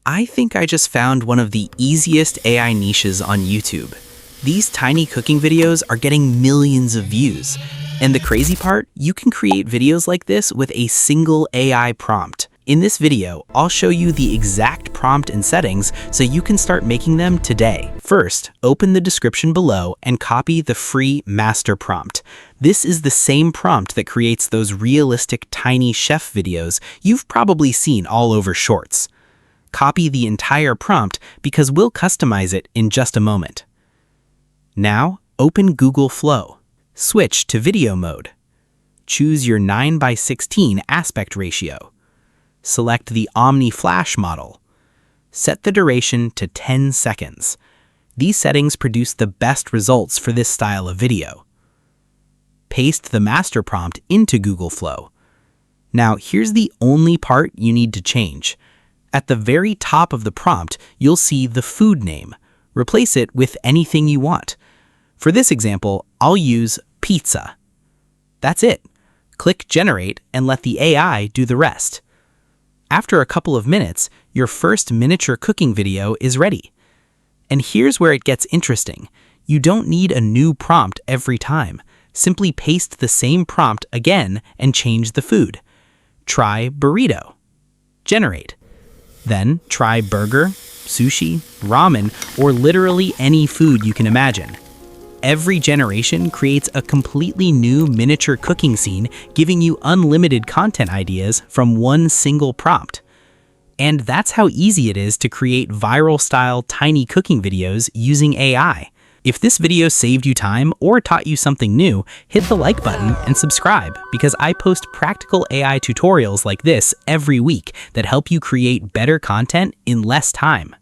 I think I just found one of the easiest AI niches on YouTube. These tiny cooking videos are getting millions of views. And the crazy part, you can create videos like this with a single AI prompt. In this video, I'll show you the exact prompt and settings so you can start making them today. First, open the description below and copy the free master prompt. This is the same prompt that creates those realistic tiny chef videos you've probably seen all over Shorts. Copy the entire prompt because we'll customize it in just a moment. Now, open Google Flow. Switch to video mode. Choose your 9:16 aspect ratio. Select the Omni Flash model. Set the duration to 10 seconds. These settings produce the best results for this style of video. Paste the master prompt into Google Flow. Now, here's the only part you need to change. At the very top of the prompt, you'll see the food name. Replace it with anything you want. For this example, I'll use pizza. That's it. Click Generate and let the AI do the rest. After a couple of minutes, your first miniature cooking video is ready. And here's where it gets interesting. You don't need a new prompt every time. Simply paste the same prompt again and change the food. Try burrito. Generate. Then try burger, sushi, ramen, or literally any food you can imagine. Every generation creates a completely new miniature cooking scene, giving you unlimited content ideas from one single prompt. And that's how easy it is to create viral-style tiny cooking videos using AI. If this video saved you time or taught you something new, hit the like button and subscribe because I post practical AI tutorials like this every week that help you create better content in less time.